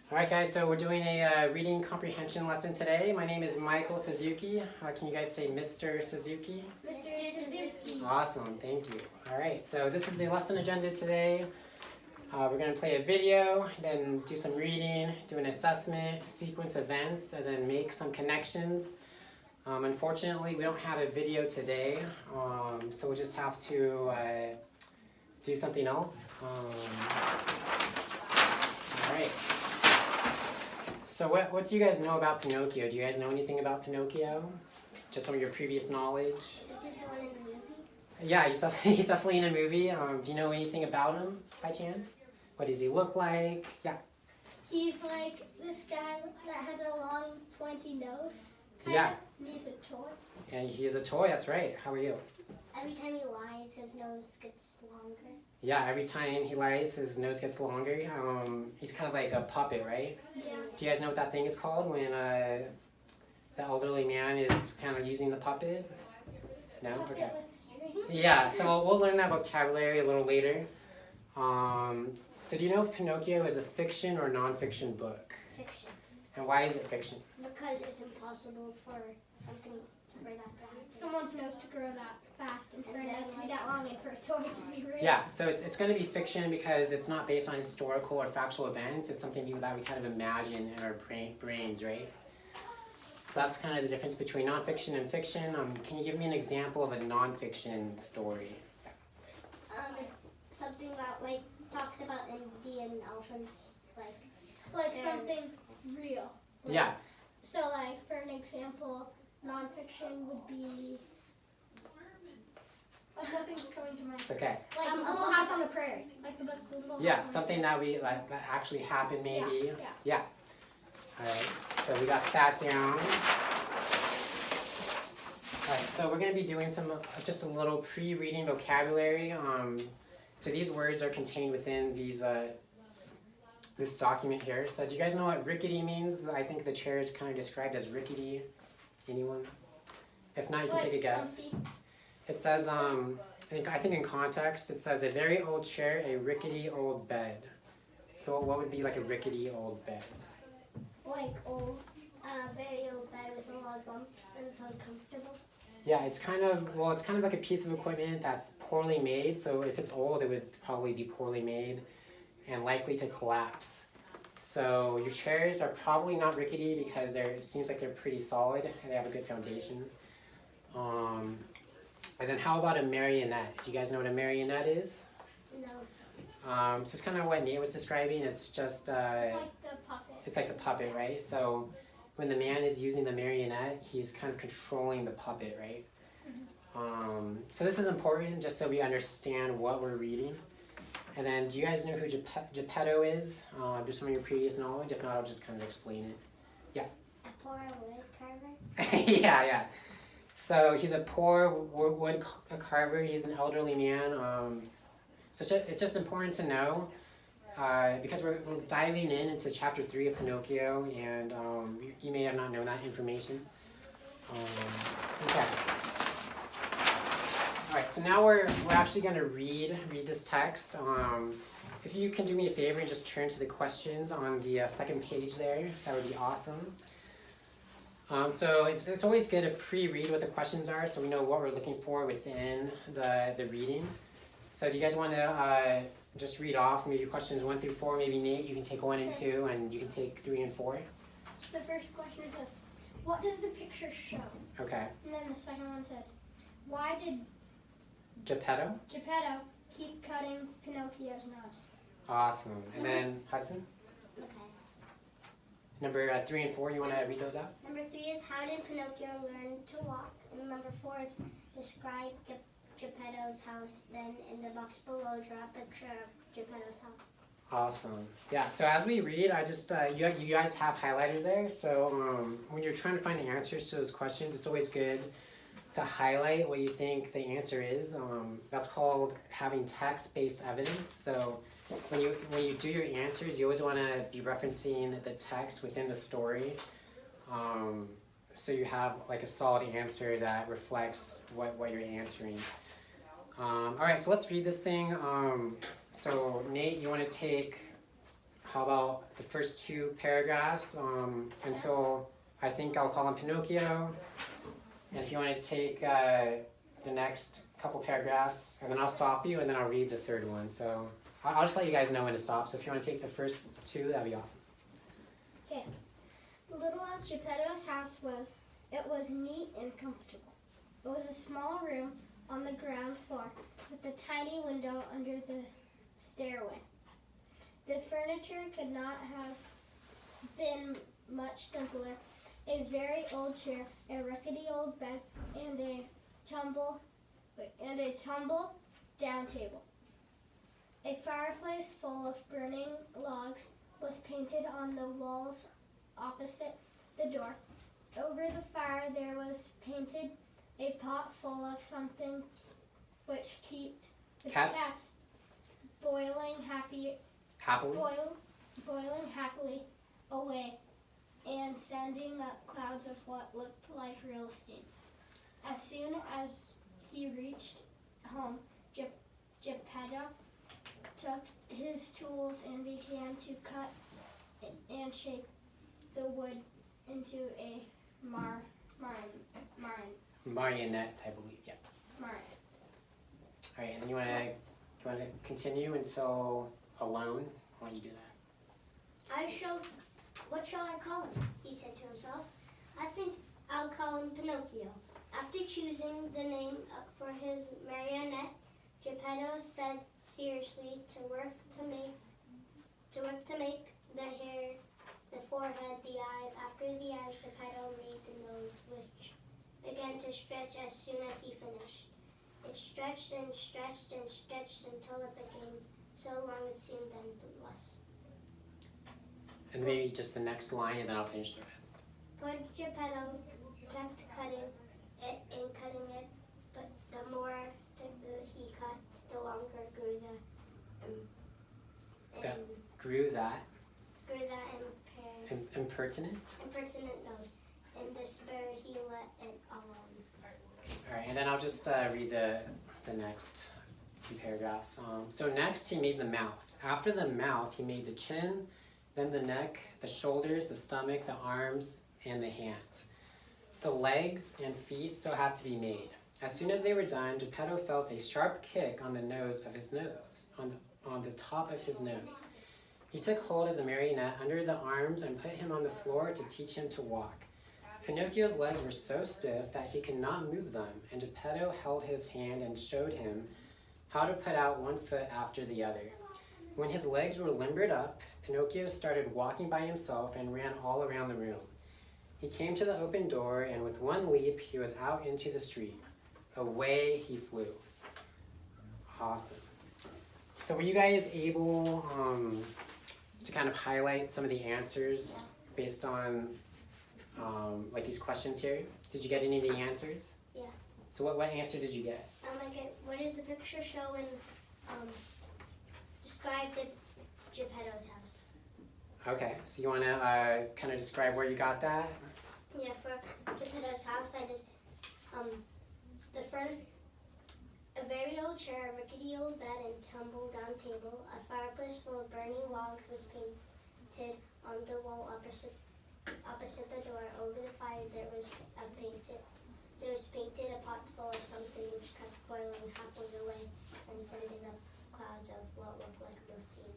Alright guys, so we're doing a reading comprehension lesson today. My name is Michael Suzuki. Can you guys say Mr. Suzuki? Mr. Suzuki. Awesome, thank you. Alright, so this is the lesson agenda today. We're going to play a video, then do some reading, do an assessment, sequence events, and then make some connections. Unfortunately, we don't have a video today, so we'll just have to do something else. Alright. So what do you guys know about Pinocchio? Do you guys know anything about Pinocchio? Just from your previous knowledge? Is it the one in the movie? Yeah, he's definitely in a movie. Do you know anything about him by chance? What does he look like? Yeah. He's like this guy that has a long, pointy nose. Yeah. And he's a toy. And he is a toy, that's right. How are you? Every time he lies, his nose gets longer. Yeah, every time he lies, his nose gets longer. He's kind of like a puppet, right? Yeah. Do you guys know what that thing is called when the elderly man is kind of using the puppet? No? Puppet Okay. with strings. Yeah, so we'll learn that vocabulary a little later. So do you know if Pinocchio is a fiction or non-fiction book? Fiction. And why is it fiction? Because it's impossible for something for that to happen. Someone's nose to grow that fast and for a nose to be that long and for a toy to be real. Yeah, so it's going to be fiction because it's not based on historical or factual events. It's something that we kind of imagine in our brains, right? So that's kind of the difference between non-fiction and fiction. Can you give me an example of a non-fiction story? Something that like talks about Indian elephants, like something real. Like, Yeah. So like for an example, nonfiction would be. Nothing's coming to mind. It's okay. Like Little House on the Prairie, like the book Little Yeah, House on the something that we that actually happened maybe. Yeah. Yeah. All right. So we got that down. All right. So we're going to be doing some just a little pre-reading vocabulary. So these words are contained within these this document here. So do you guys know what rickety means? I think the chair is kind of described as rickety. Anyone? If not, you can take a guess. Bumpy. It says, I think in context, it says a very old chair, a rickety old bed. So what would be like a rickety old bed? Like old, very old bed with a lot of bumps and it's uncomfortable. Yeah, it's kind of like a piece of equipment that's poorly made. So if it's old, it would probably be poorly made and likely to collapse. So your chairs are probably not rickety because it seems like they're pretty solid and they have a good foundation. And then how about a marionette? Do you guys know what a marionette is? No. So it's kind of what Nate was describing. It's just It's like the puppet. it's like the puppet, right? So when the man is using the marionette, he's kind of controlling the puppet, right? So this is important just so we understand what we're reading. And then do you guys know who Geppetto is? Just from your previous knowledge? If not, I'll just kind of explain it. Yeah. A poor wood carver. Yeah. So he's a poor wood carver. He's an elderly man. So it's just important to know because we're diving into chapter 3 of Pinocchio, and you may have not known that information. Okay. All right. So now we're actually going to read this text. If you can do me a favor and just turn to the questions on the second page there, that would be awesome. So it's always good to pre-read what the questions are so we know what we're looking for within the reading. So do you guys want to just read off maybe questions 1 through 4? Maybe Nate, you can take 1 and 2, and you can take 3 and 4. The first question says, what does the picture show? Okay. And then the second one says, why did Geppetto? Geppetto keep cutting Pinocchio's nose? Awesome. And then Hudson? Okay. Number 3 and 4, you want to read those out? Number 3 is how did Pinocchio learn to walk? And number 4 is describe Geppetto's house. Then in the box below, draw a picture of Geppetto's house. Awesome. Yeah, so as we read, I just, you guys have highlighters there. So when you're trying to find the answers to those questions, it's always good to highlight what you think the answer is. That's called having text-based evidence. So when you do your answers, you always want to be referencing the text within the story. So you have like a solid answer that reflects what you're answering. All right, so let's read this thing. So Nate, you want to take, how about the first two paragraphs until I think I'll call him Pinocchio. And if you want to take the next couple paragraphs, and then I'll stop you, and then I'll read the third one. So I'll just let you guys know when to stop. So if you want to take the first two, that'd be awesome. Okay. Little as Geppetto's house was, it was neat and comfortable. It was a small room on the ground floor with a tiny window under the stairway. The furniture could not have been much simpler. A very old chair, a rickety old bed, and a tumble down table. A fireplace full of burning logs was painted on the walls opposite the door. Over the fire there was painted a pot full of something which kept boiling happily away and sending up clouds of what looked like real steam. As soon as he reached home, Geppetto took his tools and began to cut and shape the wood into a Marionette, I believe. Yeah. marionette. All right, and then you want to continue until alone. Why don't you do that? What shall I call him? He said to himself. I think I'll call him Pinocchio. After choosing the name for his marionette, Geppetto set seriously to work to make the hair, the forehead, the eyes. After the eyes, Geppetto made the nose, which began to stretch as soon as he finished. It stretched and stretched and stretched until it became so long it seemed endless. And maybe just the next line, and then I'll finish the rest. But Geppetto kept cutting it and cutting it, but the more he cut, the longer grew the Impertinent. nose. In despair, he let it alone. All right, and then I'll just read the next few paragraphs. So next, he made the mouth. After the mouth, he made the chin, then the neck, the shoulders, the stomach, the arms, and the hands. The legs and feet still had to be made. As soon as they were done, Geppetto felt a sharp kick on the nose of his nose, on the top of his nose. He took hold of the marionette under the arms and put him on the floor to teach him to walk. Pinocchio's legs were so stiff that he could not move them, and Geppetto held his hand and showed him how to put out one foot after the other. When his legs were limbered up, Pinocchio started walking by himself and ran all around the room. He came to the open door, and with one leap, he was out into the street. Away he flew. Awesome. So were you guys able to kind of highlight some of the answers based on like these questions here? Did you get any of the answers? Yeah. So what answer did you get? What did the picture show and describe the Geppetto's house? Okay, so you want to kind of describe where you got that? Yeah, for Geppetto's house, I did the front, a very old chair, a rickety old bed, and tumble-down table. A fireplace full of burning logs was painted on the wall opposite the door. Over the fire, there was painted a pot full of something which kept boiling happily away and sending up clouds of what looked like the steam.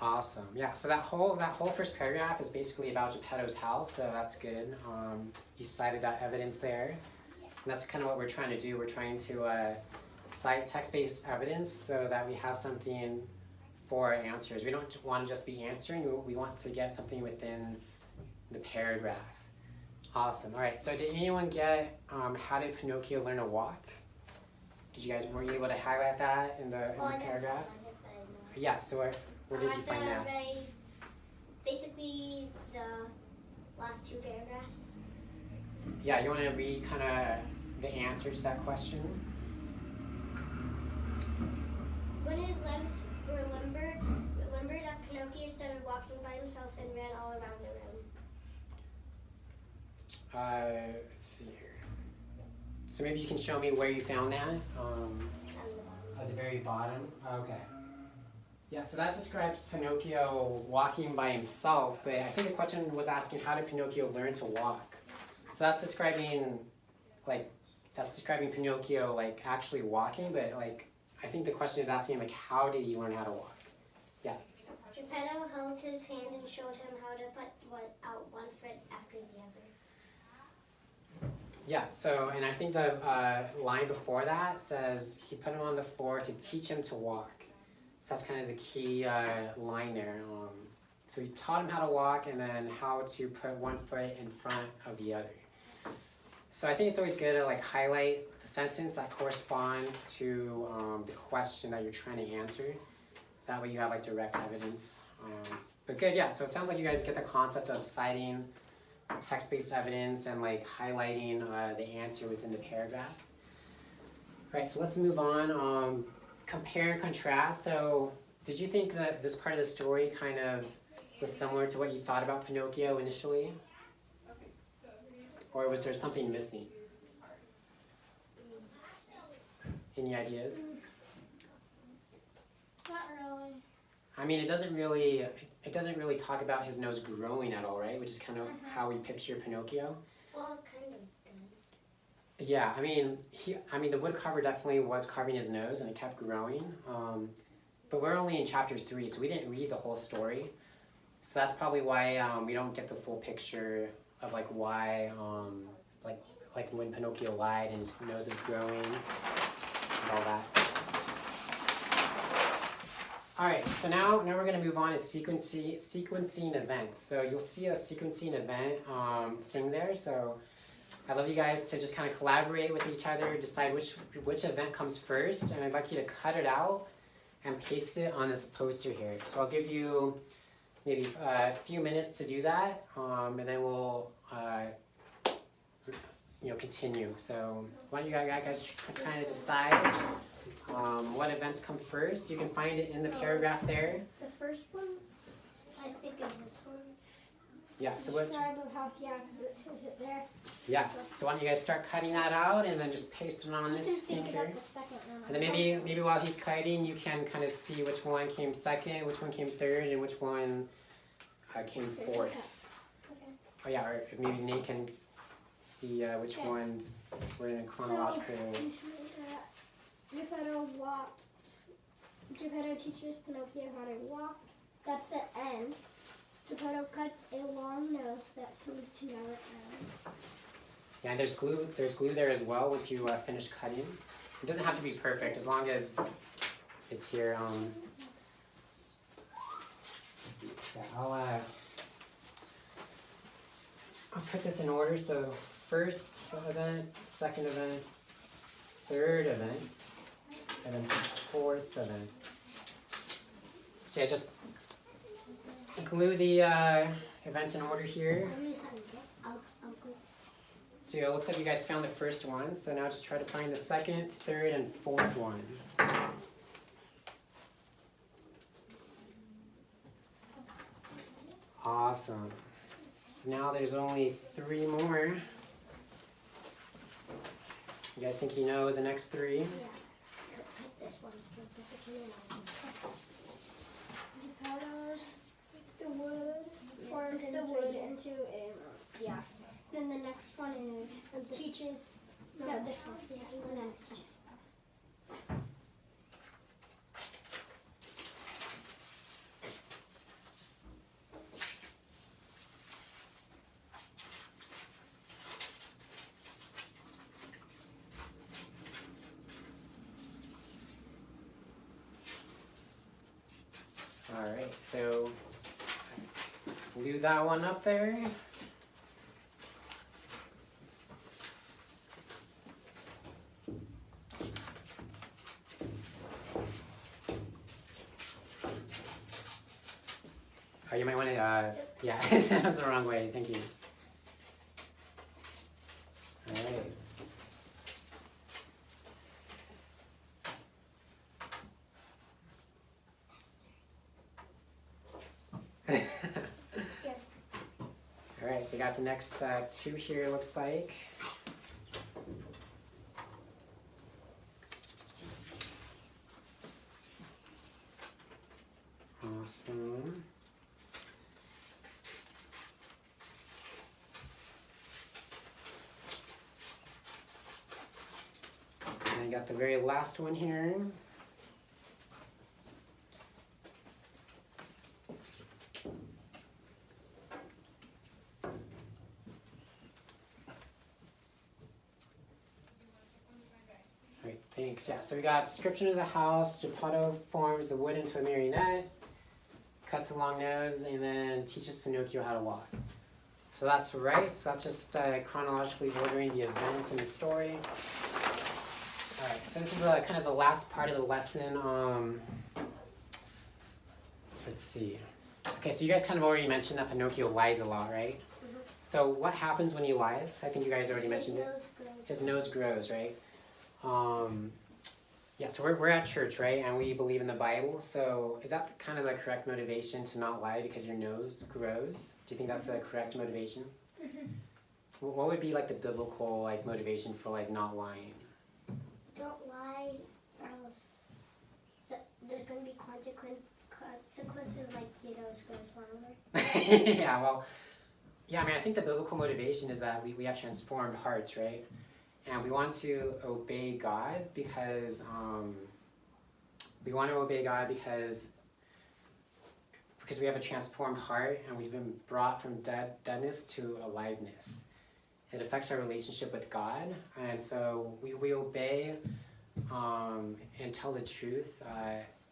Awesome. Yeah. So that whole first paragraph is basically about Geppetto's house. So that's good. You cited that evidence there, and that's kind of what we're trying to do. We're trying to cite text-based evidence so that we have something for our answers. We don't want to just be answering. We want to get something within the paragraph. Awesome. All right. So did anyone get how did Pinocchio learn to walk? Were you able to highlight that in the paragraph? Yeah. So where did you find that? Basically, the last two paragraphs. Yeah, you want to read kind of the answer to that question? When his legs were limbered up, Pinocchio started walking by himself and ran all around the room. Let's see here. So maybe you can show me where you found that. On the bottom. At the very bottom. Okay. Yeah, so that describes Pinocchio walking by himself, but I think the question was asking how did Pinocchio learn to walk? So that's describing Pinocchio like actually walking, but like I think the question is asking him like how did he learn how to walk? Geppetto held his hand and showed him how to put out one foot after the other. Yeah, so, and I think the line before that says he put him on the floor to teach him to walk. So that's kind of the key line there. So he taught him how to walk and then how to put one foot in front of the other. So I think it's always good to like highlight the sentence that corresponds to the question that you're trying to answer. That way you have like direct evidence. But good, yeah, so it sounds like you guys get the concept of citing text-based evidence and like highlighting the answer within the paragraph. All right, so let's move on. Compare and contrast. So did you think that this part of the story kind of was similar to what you thought about Pinocchio initially? Or was there something missing? Any ideas? Not really. I mean, it doesn't really talk about his nose growing at all, right? Which is kind of how we picture Pinocchio. Well, it kind of does. Yeah, I mean, the woodcarver definitely was carving his nose, and it kept growing. But we're only in chapter 3, so we didn't read the whole story. So that's probably why we don't get the full picture of like why, like when Pinocchio lied and his nose is growing and all that. All right, so now we're going to move on to sequencing events. So you'll see a sequencing event thing there. So I'd love you guys to just kind of collaborate with each other, decide which event comes first, and I'd like you to cut it out and paste it on this poster here. So I'll give you maybe a few minutes to do that, and then we'll continue. So why don't you guys kind of decide what events come first? You can find it in the paragraph there. The first one, I think, is this one. Yeah. So what? Describe the house, yeah, because it says it there. Yeah. So why don't you guys start cutting that out and then just paste it on this thing here. The second one. And then maybe while he's cutting, you can kind of see which one came second, which one came third, and which one came fourth. Okay. Oh yeah, or maybe Nate can see which ones were in a chronological. Geppetto teaches Pinocchio how to walk. That's the end. Geppetto cuts a long nose that seems to never end. Yeah, and there's glue there as well once you finish cutting. It doesn't have to be perfect as long as it's here. Let's see. Yeah, I'll put this in order. So first event, second event, third event, and then fourth event. So yeah, just glue the events in order here. So it looks like you guys found the first one, so now just try to find the second, third, and fourth one. Awesome. So now there's only 3 more. You guys think you know the next 3? Yeah. This one. Geppetto's the wood. Forms the wood into a yeah. Then the next one is teaches. No, this one. Yeah, and then teaches. All right, so let's glue that one up there. Oh, you might want to, yeah, that was the wrong way, thank you. All right. All right, so you got the next 2 here, looks like. And you got the very last one here. Alright, thanks. Yeah, so we got description of the house. Geppetto forms the wood into a marionette, cuts a long nose, and then teaches Pinocchio how to walk. So that's right. So that's just chronologically ordering the events in the story. Alright, so this is kind of the last part of the lesson. Let's see. Okay, so you guys kind of already mentioned that Pinocchio lies a lot, right? Mhm. So what happens when he lies? I think you guys already mentioned it. His nose grows. His nose grows, right? Yeah, so we're at church, right? And we believe in the Bible. So is that kind of the correct motivation to not lie because your nose grows? Do you think that's a correct motivation? Mhm. What would be like the biblical like motivation for like not lying? Don't lie, or else there's going to be consequences like your nose grows longer. Yeah, well, yeah, I mean, I think the biblical motivation is that we have transformed hearts, right? And we want to obey God because because we have a transformed heart and we've been brought from deadness to aliveness. It affects our relationship with God, and so we obey and tell the truth.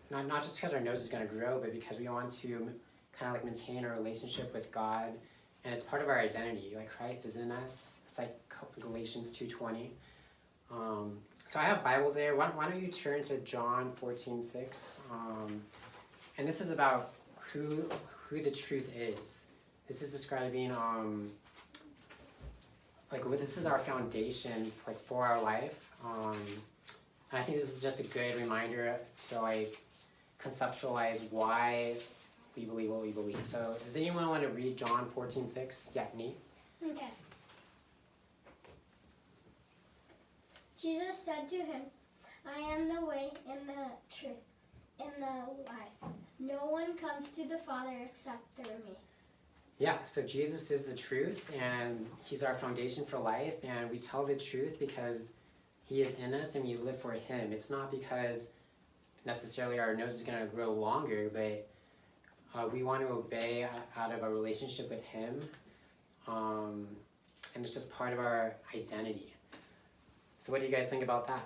Not just because our nose is going to grow, but because we want to kind of like maintain our relationship with God, and it's part of our identity. Like Christ is in us. It's like Galatians 2:20. So I have Bibles there. Why don't you turn to John 14:6? And this is about who the truth is. This is describing this is our foundation like for our life. And I think this is just a good reminder to like conceptualize why we believe what we believe. So does anyone want to read John 14:6? Yeah, me. Okay. Jesus said to him, I am the way and the truth and the life. No one comes to the Father except through me. Yeah, so Jesus is the truth, and he's our foundation for life, and we tell the truth because he is in us and we live for him. It's not because necessarily our nose is going to grow longer, but we want to obey out of a relationship with him, and it's just part of our identity. So what do you guys think about that?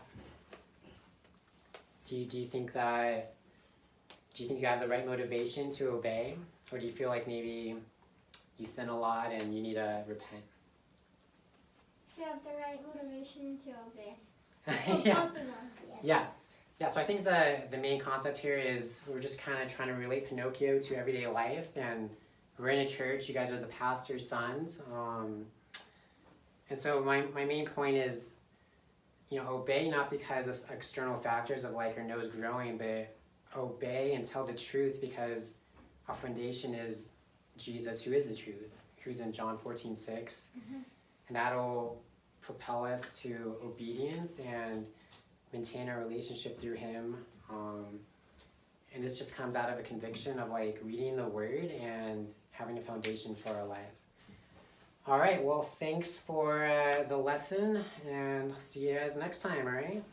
Do you think you have the right motivation to obey, or do you feel like maybe you sin a lot and you need to repent? You have the right motivation to obey. Yeah. Yeah, so I think the main concept here is we're just kind of trying to relate Pinocchio to everyday life, and we're in a church. You guys are the pastor's sons. And so my main point is, obey not because of external factors of like your nose growing, but obey and tell the truth because our foundation is Jesus, who is the truth, who's in John 14:6. Mm-hmm. And that'll propel us to obedience and maintain our relationship through him. And this just comes out of a conviction of like reading the word and having a foundation for our lives. All right, well, thanks for the lesson, and I'll see you guys next time, all right?